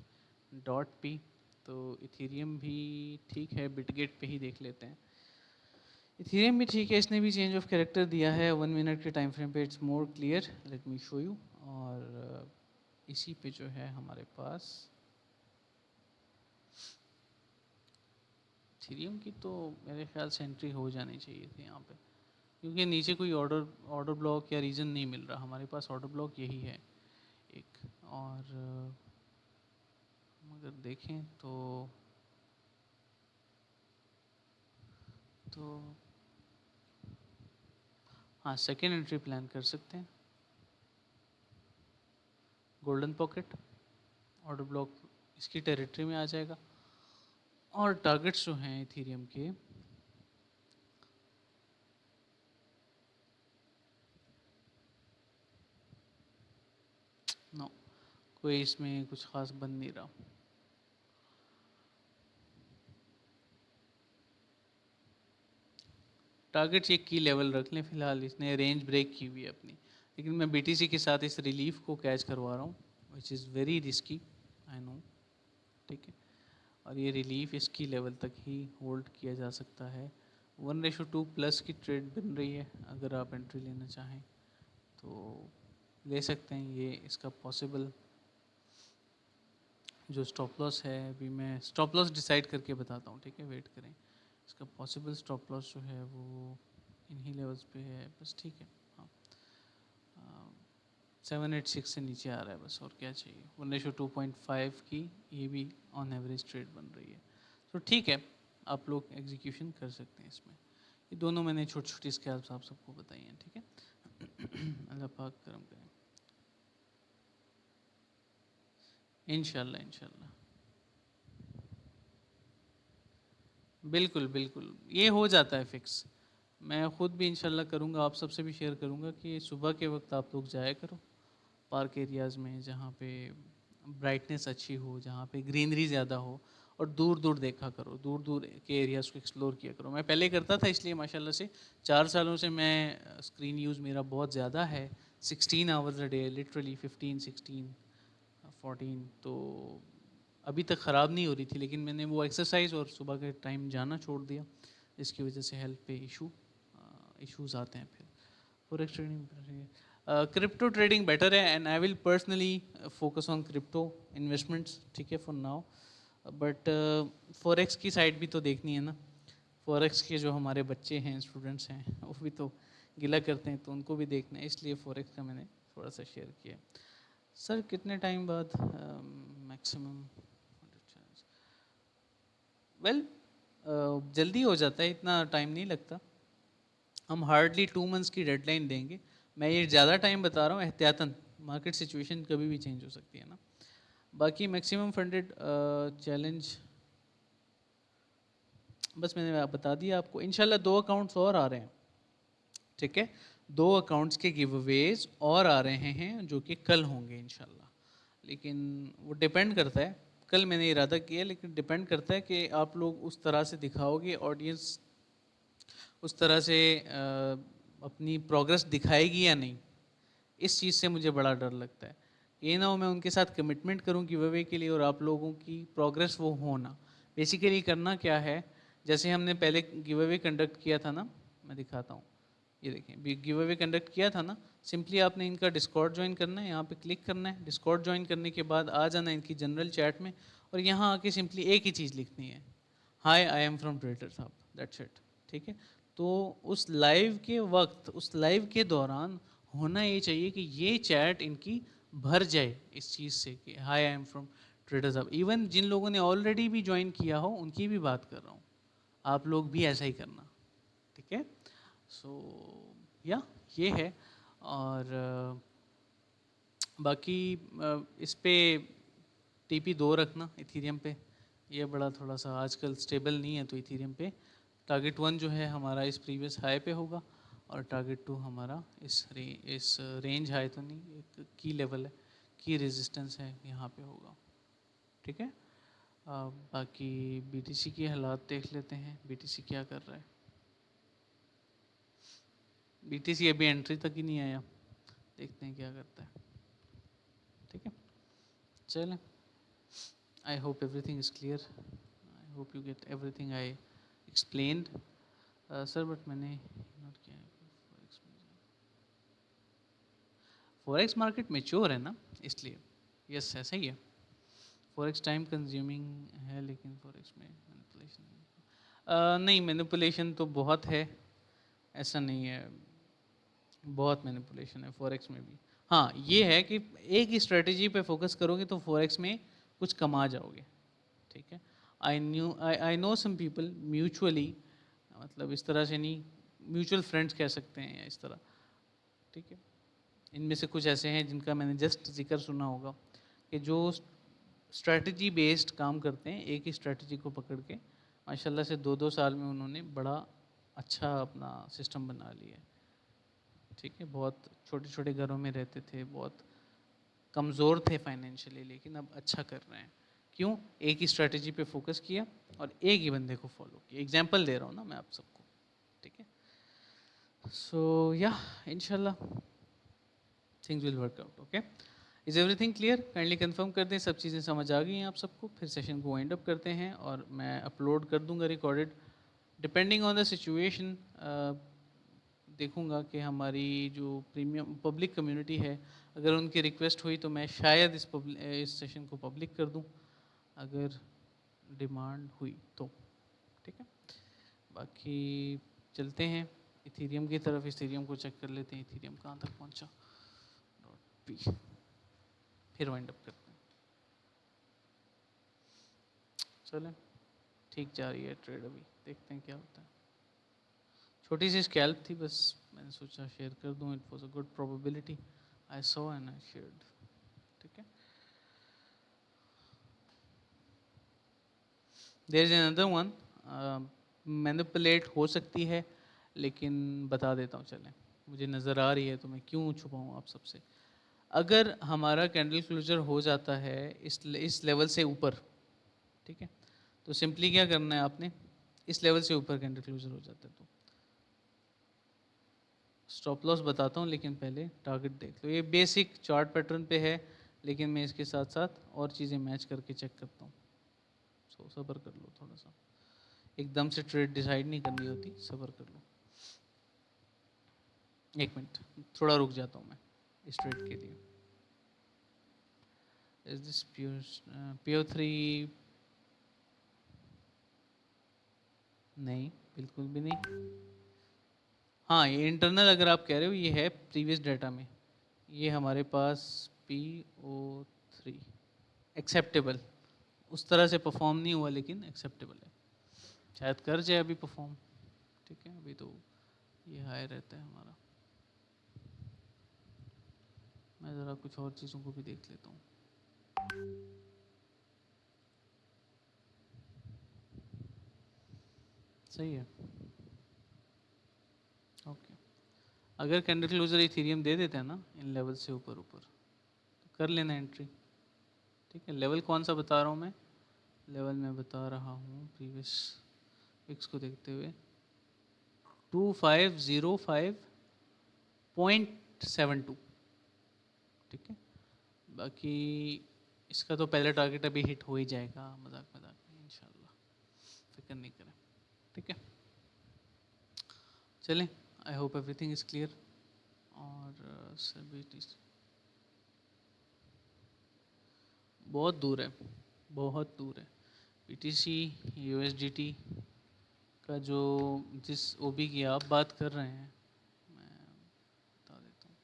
.p, तो इथेरियम भी ठीक है, बिटगेट पे ही देख लेते हैं। इथेरियम भी ठीक है, इसने भी चेंज ऑफ कैरेक्टर दिया है 1 मिनट के टाइम फ्रेम पे, it's more clear, let me show you. और इसी पे जो है हमारे पास इथेरियम की तो मेरे ख्याल से एंट्री हो जानी चाहिए थी यहाँ पे, क्योंकि नीचे कोई ऑर्डर ब्लॉक या रीजन नहीं मिल रहा। हमारे पास ऑर्डर ब्लॉक यही है एक। और हम अगर देखें तो हाँ, सेकेंड एंट्री प्लान कर सकते हैं। गोल्डन पॉकेट ऑर्डर ब्लॉक इसकी टेरिटरी में आ जाएगा। और टारगेट्स जो हैं इथेरियम के, नो, कोई इसमें कुछ खास बन नहीं रहा। टारगेट्स एक की लेवल रख लें फिलहाल, इसने रेंज ब्रेक की हुई है अपनी, लेकिन मैं BTC के साथ इस रिलीफ को कैच करवा रहा हूँ, which is very risky, I know, ठीक है। और ये रिलीफ इसकी लेवल तक ही होल्ड किया जा सकता है। 1:2 प्लस की ट्रेड बन रही है, अगर आप एंट्री लेना चाहें तो ले सकते हैं। ये इसका पॉसिबल जो स्टॉप लॉस है, अभी मैं स्टॉप लॉस डिसाइड करके बताता हूँ, ठीक है, वेट करें। इसका पॉसिबल स्टॉप लॉस जो है वो इन्हीं लेवल्स पे है बस, ठीक है। हाँ, 786 से नीचे आ रहा है बस, और क्या चाहिए। 1:2.5 की ये भी ऑन एवरेज ट्रेड बन रही है, तो ठीक है, आप लोग एग्जीक्यूशन कर सकते हैं इसमें। ये दोनों मैंने छोटी छोटी स्कैल्प्स आप सबको बताई हैं, ठीक है। अल्लाह पाक करम करें इंशाल्लाह इंशाल्लाह। बिल्कुल बिल्कुल, ये हो जाता है फिक्स। मैं ख़ुद भी इंशाल्लाह करूँगा, आप सबसे भी शेयर करूँगा कि सुबह के वक्त आप लोग जाया करो पार्क एरियाज़ में, जहाँ पे ब्राइटनेस अच्छी हो, जहाँ पे ग्रीनरी ज़्यादा हो, और दूर दूर देखा करो, दूर दूर के एरियाज़ को एक्सप्लोर किया करो। मैं पहले करता था, इसलिए माशाल्लाह से 4 सालों से मैं स्क्रीन यूज़ मेरा बहुत ज़्यादा है, 16 आवर्स अ डे, लिटरली 15 16 14। तो अभी तक ख़राब नहीं हो रही थी, लेकिन मैंने वो एक्सरसाइज और सुबह के टाइम जाना छोड़ दिया, जिसकी वजह से हेल्थ पे इश्यूज़ आते हैं फिर। Forex trading, crypto trading better है, and I will personally focus on crypto investments, ठीक है, फॉर नाउ। बट फॉरेक्स की साइड भी तो देखनी है ना। फॉरेक्स के जो हमारे बच्चे हैं, स्टूडेंट्स हैं, वो भी तो गिला करते हैं, तो उनको भी देखना है, इसलिए फॉरेक्स का मैंने थोड़ा सा शेयर किया। सर कितने टाइम बाद मैक्सिमम? वेल, जल्दी हो जाता है, इतना टाइम नहीं लगता। हम हार्डली 2 मंथ्स की डेडलाइन देंगे। मैं ये ज़्यादा टाइम बता रहा हूँ एहतियातन, मार्केट सिचुएशन कभी भी चेंज हो सकती है ना। बाकी मैक्सिमम फंडेड चैलेंज बस मैंने बता दिया आपको। इंशाल्लाह 2 अकाउंट्स और आ रहे हैं, ठीक है, 2 अकाउंट्स के गिव अवेज और आ रहे हैं जो कि कल होंगे इंशाल्लाह। लेकिन वो डिपेंड करता है, कल मैंने इरादा किया, लेकिन डिपेंड करता है कि आप लोग उस तरह से दिखाओगे, ऑडियंस उस तरह से अपनी प्रोग्रेस दिखाएगी या नहीं। इस चीज़ से मुझे बड़ा डर लगता है। ये ना हो मैं उनके साथ कमिटमेंट करूं गिव अवे के लिए और आप लोगों की प्रोग्रेस वो हो ना। बेसिकली करना क्या है, जैसे हमने पहले गिव अवे कंडक्ट किया था ना, मैं दिखाता हूँ, ये देखें, गिव अवे कंडक्ट किया था ना। सिंपली आपने इनका डिस्कॉर्ड ज्वाइन करना है, यहाँ पे क्लिक करना है, डिस्कॉर्ड ज्वाइन करने के बाद आ जाना है इनकी जनरल चैट में, और यहाँ आके सिंपली एक ही चीज़ लिखनी है, हाय आई एम फ्रॉम ट्रेडर साहब, दैट्स इट, ठीक है। तो उस लाइव के वक्त, उस लाइव के दौरान होना ये चाहिए कि ये चैट इनकी भर जाए इस चीज़ से कि हाय आई एम फ्रॉम ट्रेडर साहब। इवन जिन लोगों ने ऑलरेडी भी ज्वाइन किया हो उनकी भी बात कर रहा हूँ, आप लोग भी ऐसा ही करना, ठीक है। सो या ये है। और बाकी इस पे TP2 रखना इथीरियम पे, ये बड़ा थोड़ा सा आजकल स्टेबल नहीं है, तो इथीरियम पे टारगेट 1 जो है हमारा इस प्रीवियस हाई पे होगा, और टारगेट 2 हमारा इस रेंज हाई तो नहीं, एक की लेवल है, की रेजिस्टेंस है, यहाँ पे होगा, ठीक है। बाकी BTC के हालात देख लेते हैं, BTC क्या कर रहा है। BTC अभी एंट्री तक ही नहीं आया, देखते हैं क्या करता है, ठीक है। चलें, I hope everything is clear. I hope you get everything I explained. Sir but मैंने नोट किया है फॉरेक्स मार्केट मेच्योर है ना, इसलिए यस ऐसा ही है। फॉरेक्स टाइम कंज्यूमिंग है, लेकिन फॉरेक्स में मैनिपुलेशन नहीं, मैनिपुलेशन तो बहुत है, ऐसा नहीं है, बहुत मैनिपुलेशन है फॉरेक्स में भी। हाँ ये है कि एक ही स्ट्रेटजी पे फोकस करोगे तो फॉरेक्स में कुछ कमा जाओगे, ठीक है। I know some people mutually, मतलब इस तरह से नहीं, म्यूचुअल फ्रेंड्स कह सकते हैं या इस तरह, ठीक है। इनमें से कुछ ऐसे हैं जिनका मैंने जस्ट जिक्र सुना होगा कि जो स्ट्रेटजी बेस्ड काम करते हैं, एक ही स्ट्रेटजी को पकड़ के माशाल्लाह से 2-2 साल में उन्होंने बड़ा अच्छा अपना सिस्टम बना लिया है, ठीक है। बहुत छोटे छोटे घरों में रहते थे, बहुत कमज़ोर थे फाइनेंशियली, लेकिन अब अच्छा कर रहे हैं। क्यों? एक ही स्ट्रेटजी पे फोकस किया और एक ही बंदे को फॉलो किया। एग्जांपल दे रहा हूँ ना मैं आप सबको, ठीक है। सो या इंशाल्लाह things will work out, okay. Is everything clear? Kindly confirm कर दें सब चीज़ें समझ आ गई हैं आप सबको। फिर सेशन को वाइंड अप करते हैं और मैं अपलोड कर दूंगा recorded, depending on the situation. देखूंगा कि हमारी जो प्रीमियम पब्लिक कम्युनिटी है, अगर उनकी रिक्वेस्ट हुई तो मैं शायद इस सेशन को पब्लिक कर दूं, अगर डिमांड हुई तो, ठीक है। बाकी चलते हैं इथीरियम की तरफ, इथीरियम को चेक कर लेते हैं, इथीरियम कहाँ तक पहुँचा, .p, फिर वाइंड अप करते हैं। चलें, ठीक जा रही है ट्रेड, अभी देखते हैं क्या होता है। छोटी सी स्कैल्प थी, बस मैंने सोचा शेयर कर दूं, it was a good probability I saw and I shared, ठीक है। There is another one, manipulate हो सकती है, लेकिन बता देता हूँ, चलें, मुझे नज़र आ रही है तो मैं क्यों छुपाऊँ आप सबसे। अगर हमारा कैंडल क्लोजर हो जाता है इस लेवल से ऊपर, ठीक है, तो सिंपली क्या करना है आपने, इस लेवल से ऊपर कैंडल क्लोजर हो जाता है तो स्टॉप लॉस बताता हूँ, लेकिन पहले टारगेट देख लो। ये बेसिक चार्ट पैटर्न पे है, लेकिन मैं इसके साथ साथ और चीज़ें मैच करके चेक करता हूँ। सो सब्र कर लो थोड़ा सा, एकदम से ट्रेड डिसाइड नहीं करनी होती, सब्र कर लो। एक मिनट, थोड़ा रुक जाता हूँ मैं इस ट्रेड के लिए। Is this pure 3? नहीं, बिल्कुल भी नहीं। हाँ, ये इंटरनल अगर आप कह रहे हो, ये है प्रीवियस डाटा में, ये हमारे पास PO3 एक्सेप्टेबल, उस तरह से परफॉर्म नहीं हुआ लेकिन एक्सेप्टेबल है, शायद कर जाए अभी परफॉर्म। ठीक है, अभी तो ये हाई रहता है हमारा। मैं ज़रा कुछ और चीज़ों को भी देख लेता हूँ। सही है, ओके। अगर कैंडल क्लोजर इथेरियम दे देते हैं ना इन लेवल से ऊपर ऊपर, तो कर लेना एंट्री। ठीक है, लेवल कौन सा बता रहा हूँ मैं? लेवल मैं बता रहा हूँ प्रीवियस विक्स को देखते हुए 2505.72। ठीक है, बाकी इसका तो पहले टारगेट अभी हिट हो ही जाएगा, मजाक मजाक में, इंशाल्लाह, फिक्र नहीं करें। ठीक है, चलें, I hope everything is clear. और सर बहुत दूर है, बहुत दूर है। BTC USDT का जो जिस OB की आप बात कर रहे हैं, मैं बता देता हूँ।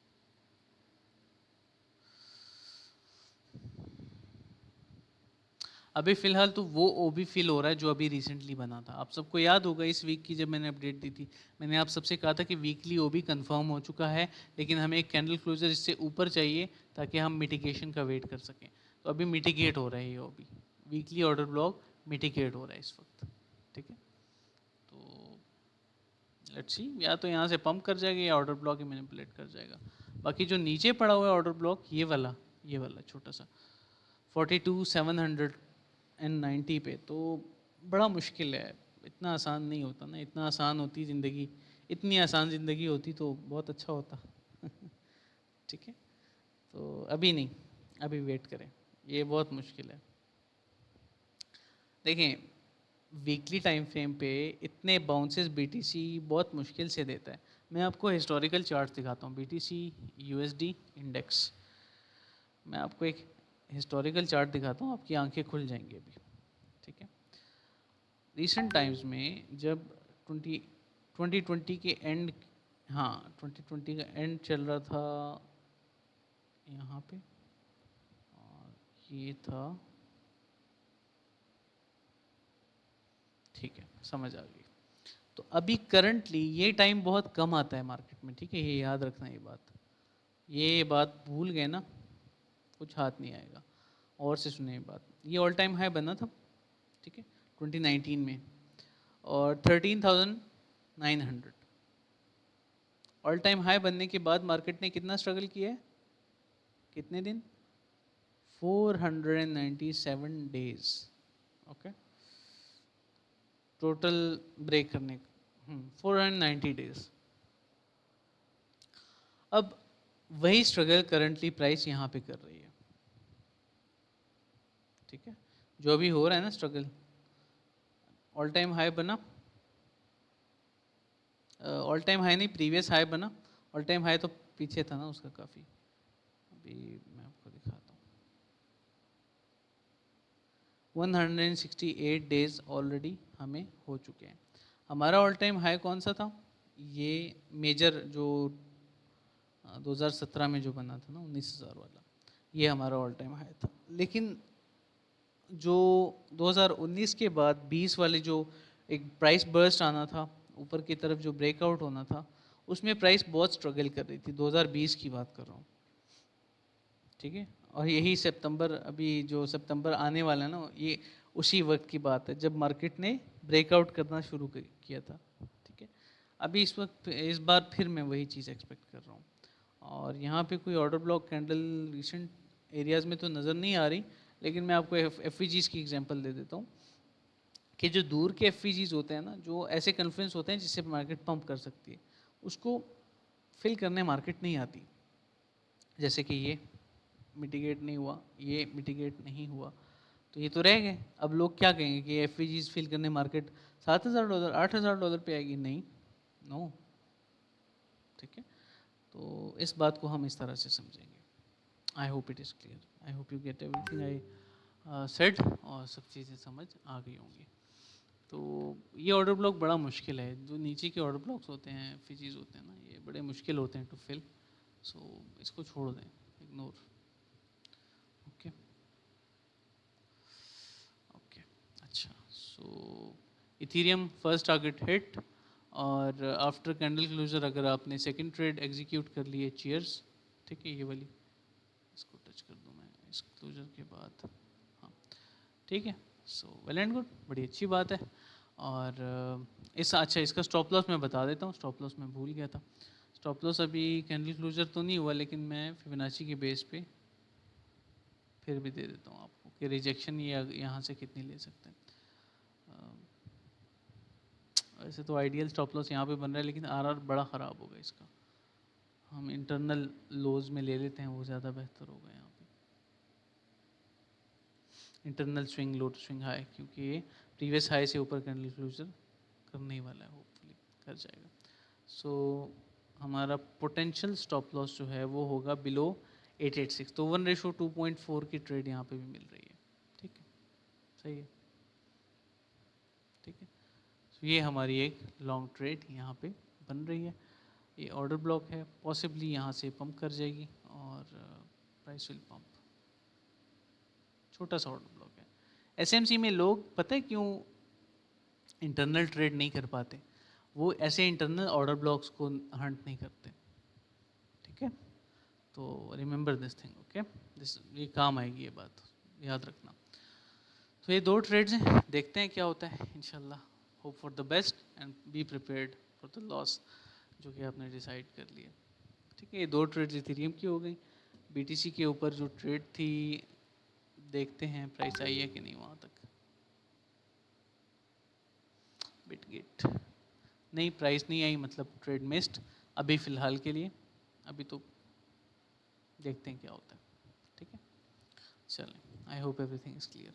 अभी फ़िलहाल तो वो OB फिल हो रहा है जो अभी रिसेंटली बना था। आप सबको याद होगा इस वीक की जब मैंने अपडेट दी थी, मैंने आप सबसे कहा था कि वीकली OB कंफर्म हो चुका है, लेकिन हमें एक कैंडल क्लोजर इससे ऊपर चाहिए ताकि हम मिटिगेशन का वेट कर सकें। तो अभी मिटिगेट हो रहा है ये OB, weekly order block mitigate हो रहा है इस वक्त। ठीक है, तो लेट्स सी, या तो यहाँ से पंप कर जाएगा या ऑर्डर ब्लॉक ही मैनिपुलेट कर जाएगा। बाकी जो नीचे पड़ा हुआ है ऑर्डर ब्लॉक, ये वाला छोटा सा 42,790 पे, तो बड़ा मुश्किल है, इतना आसान नहीं होता ना। इतना आसान होती ज़िंदगी, इतनी आसान ज़िंदगी होती तो बहुत अच्छा होता। ठीक है, तो अभी नहीं, अभी वेट करें, ये बहुत मुश्किल है। देखें, वीकली टाइम फ्रेम पे इतने बाउंसेस BTC बहुत मुश्किल से देता है। मैं आपको हिस्टोरिकल चार्ट दिखाता हूँ, BTC USD इंडेक्स। मैं आपको एक हिस्टोरिकल चार्ट दिखाता हूँ, आपकी आंखें खुल जाएंगी अभी। ठीक है, रिसेंट टाइम्स में जब 2020 के एंड, हाँ 2020 का एंड चल रहा था यहाँ पे, और ये था, ठीक है, समझ आ गई। तो अभी करंटली ये टाइम बहुत कम आता है मार्केट में। ठीक है, ये याद रखना, ये बात भूल गए ना, कुछ हाथ नहीं आएगा। और से सुने ये बात, ये ऑल टाइम हाई बना था, ठीक है, 2019 में, और 13,900 ऑल टाइम हाई बनने के बाद मार्केट ने कितना स्ट्रगल किया है, कितने दिन? 497 डेज। ओके, टोटल ब्रेक करने का 490 डेज। अब वही स्ट्रगल करंटली प्राइस यहाँ पे कर रही है। ठीक है, जो अभी हो रहा है ना स्ट्रगल, ऑल टाइम हाई बना, ऑल टाइम हाई नहीं, प्रीवियस हाई बना। ऑल टाइम हाई तो पीछे था ना उसका काफ़ी, अभी मैं आपको दिखाता हूँ। 168 डेज ऑलरेडी हमें हो चुके हैं। हमारा ऑल टाइम हाई कौन सा था? ये मेजर जो 2017 में जो बना था ना 19,000 वाला, ये हमारा ऑल टाइम हाई था। लेकिन जो 2019 के बाद 20 वाले जो एक प्राइस बर्स्ट आना था, ऊपर की तरफ जो ब्रेकआउट होना था, उसमें प्राइस बहुत स्ट्रगल कर रही थी। 2020 की बात कर रहा हूँ। ठीक है, और यही सितंबर, अभी जो सितंबर आने वाला है ना, ये उसी वक्त की बात है जब मार्केट ने ब्रेकआउट करना शुरू किया था। ठीक है, अभी इस वक्त इस बार फिर मैं वही चीज़ एक्सपेक्ट कर रहा हूँ। और यहाँ पे कोई order block candle recent areas में तो नज़र नहीं आ रही, लेकिन मैं आपको FVGs की एग्जांपल दे देता हूँ। कि जो दूर के एफ होते हैं ना, जो ऐसे कन्फ्लुएंस होते हैं जिससे मार्केट पंप कर सकती है, उसको फिल करने मार्केट नहीं आती। जैसे कि ये मिटिगेट नहीं हुआ, ये मिटिगेट नहीं हुआ, तो ये तो रह गए। अब लोग क्या कहेंगे कि एफ फिल करने मार्केट $7,000 $8,000 पे आएगी? नहीं, नो, ठीक है। तो इस बात को हम इस तरह से समझेंगे। I hope it is clear, I hope you get everything I said, और सब चीज़ें समझ आ गई होंगी। तो ये ऑर्डर ब्लॉक बड़ा मुश्किल है, जो नीचे के ऑर्डर ब्लॉक्स होते हैं, फिजीज होते हैं ना, ये बड़े मुश्किल होते हैं टू फिल। सो इसको छोड़ दें, इग्नोर। ओके ओके, अच्छा। सो इथेरियम फर्स्ट टारगेट हिट, और आफ्टर कैंडल क्लोजर अगर आपने सेकंड ट्रेड एग्जीक्यूट कर लिए, चीयर्स, ठीक है। ये वाली इसको टच कर दूँ मैं इस क्लोजर के बाद, हाँ, ठीक है। सो वेल एंड गुड, बड़ी अच्छी बात है। और इस अच्छा, इसका स्टॉप लॉस मैं बता देता हूँ, स्टॉप लॉस मैं भूल गया था। स्टॉप लॉस अभी कैंडल क्लोजर तो नहीं हुआ, लेकिन मैं फिबोनाची के बेस पे फिर भी दे देता हूँ आपको कि रिजेक्शन ये यहाँ से कितनी ले सकते हैं। वैसे तो आइडियल स्टॉप लॉस यहाँ पे बन रहा है, लेकिन आरआर बड़ा ख़राब होगा इसका। हम इंटरनल लोज में ले लेते हैं, वो ज़्यादा बेहतर होगा यहाँ पे। Internal swing low to swing high, क्योंकि ये प्रीवियस हाई से ऊपर कैंडल क्लोजर करने ही वाला है, होपफुली कर जाएगा। सो हमारा पोटेंशियल स्टॉप लॉस जो है वो होगा बिलो 886। तो 1:2.4 की ट्रेड यहाँ पे भी मिल रही है, ठीक है, सही है, ठीक है। तो ये हमारी एक लॉन्ग ट्रेड यहाँ पे बन रही है। ये ऑर्डर ब्लॉक है, पॉसिबली यहाँ से पंप कर जाएगी और प्राइस विल पंप। छोटा सा ऑर्डर ब्लॉक है। एसएमसी में लोग पता है क्यों इंटरनल ट्रेड नहीं कर पाते? वो ऐसे इंटरनल ऑर्डर ब्लॉक्स को हंट नहीं करते, ठीक है। तो remember this thing, okay, this, ये काम आएगी ये बात, याद रखना। तो ये दो ट्रेड्स हैं, देखते हैं क्या होता है इंशाल्लाह। Hope for the best and be prepared for the loss जो कि आपने डिसाइड कर लिया, ठीक है। ये दो ट्रेड्स इथेरियम की हो गई। बीटीसी के ऊपर जो ट्रेड थी, देखते हैं प्राइस आई है कि नहीं वहाँ तक। बिटगेट नहीं, प्राइस नहीं आई, मतलब ट्रेड मिस्ड अभी फ़िलहाल के लिए। अभी तो देखते हैं क्या होता है, ठीक है। चलें, I hope everything is clear.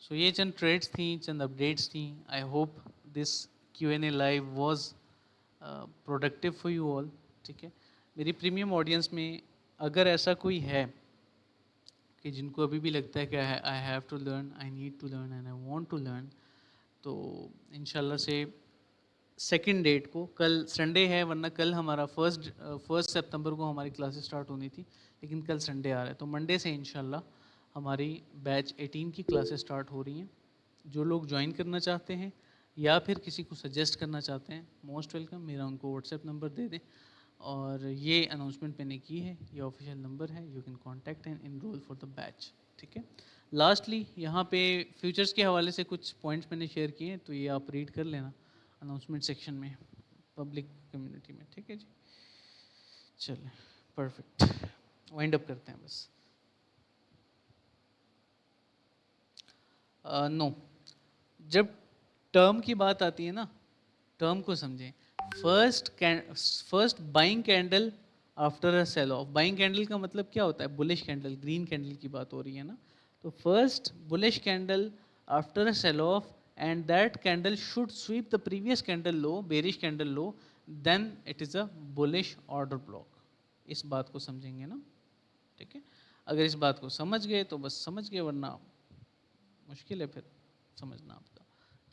So ये चंद ट्रेड्स थी, चंद अपडेट्स थी। I hope this Q&A live was productive for you all, ठीक है। मेरी प्रीमियम ऑडियंस में अगर ऐसा कोई है कि जिनको अभी भी लगता है कि I have to learn, I need to learn and I want to learn, तो इंशाल्लाह से सेकंड डेट को, कल संडे है, वरना कल हमारा फर्स्ट सितंबर को हमारी क्लासेस स्टार्ट होनी थी, लेकिन कल संडे आ रहा है, तो मंडे से इंशाल्लाह हमारी बैच 18 की क्लासेस स्टार्ट हो रही हैं। जो लोग ज्वाइन करना चाहते हैं या फिर किसी को सजेस्ट करना चाहते हैं, मोस्ट वेलकम। मेरा उनको व्हाट्सएप नंबर दे दें, और ये अनाउंसमेंट मैंने की है, ये ऑफिशियल नंबर है, you can contact and enrol for the batch, ठीक है। लास्टली यहाँ पे फ्यूचर्स के हवाले से कुछ पॉइंट्स मैंने शेयर किए हैं, तो ये आप रीड कर लेना अनाउंसमेंट सेक्शन में, पब्लिक कम्युनिटी में, ठीक है जी। चलें, परफेक्ट, वाइंड अप करते हैं बस। नो, जब टर्म की बात आती है ना, टर्म को समझें। First buying candle after a sell off. Buying candle का मतलब क्या होता है? बुलिश कैंडल, ग्रीन कैंडल की बात हो रही है ना। तो first bullish candle after a sell off, and that candle should sweep the previous candle low, bearish candle low, then it is a bullish order block. इस बात को समझेंगे ना, ठीक है। अगर इस बात को समझ गए तो बस समझ गए, वरना मुश्किल है फिर समझना आपका।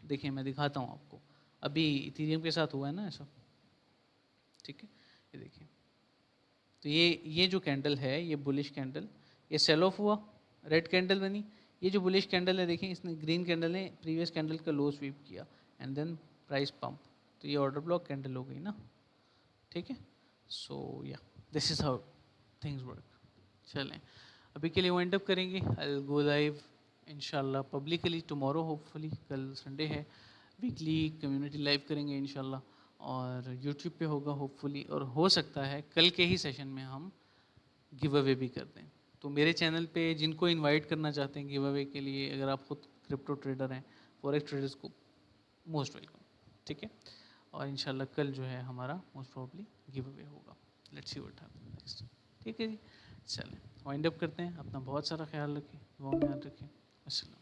देखिए मैं दिखाता हूँ आपको, अभी इथेरियम के साथ हुआ है ना ऐसा, ठीक है। ये देखिए, तो ये जो कैंडल है, ये बुलिश कैंडल, ये सेल ऑफ हुआ, रेड कैंडल बनी। ये जो बुलिश कैंडल है, देखिए इसने, ग्रीन कैंडल ने प्रीवियस कैंडल का लो स्वीप किया, एंड देन प्राइस पंप, तो ये ऑर्डर ब्लॉक कैंडल हो गई ना, ठीक है। सो या this is how things work. चलें, अभी के लिए वाइंड अप करेंगे। आई विल गो लाइव इंशाल्लाह पब्लिकली टुमारो, होपफुली कल संडे है। वीकली कम्युनिटी लाइव करेंगे इंशाल्लाह, और यूट्यूब पे होगा होपफुली, और हो सकता है कल के ही सेशन में हम गिव अवे भी कर दें। तो मेरे चैनल पे जिनको इनवाइट करना चाहते हैं गिव अवे के लिए, अगर आप खुद क्रिप्टो ट्रेडर हैं, फॉरेक्स ट्रेडर्स को मोस्ट वेलकम, ठीक है। और इंशाल्लाह कल जो है हमारा मोस्ट प्रॉब्ली गिव अवे होगा, let's see what happens next, ठीक है जी। चलें वाइंड अप करते हैं, अपना बहुत सारा ख्याल रखें, दुआ में याद रखें। अस्सलाम।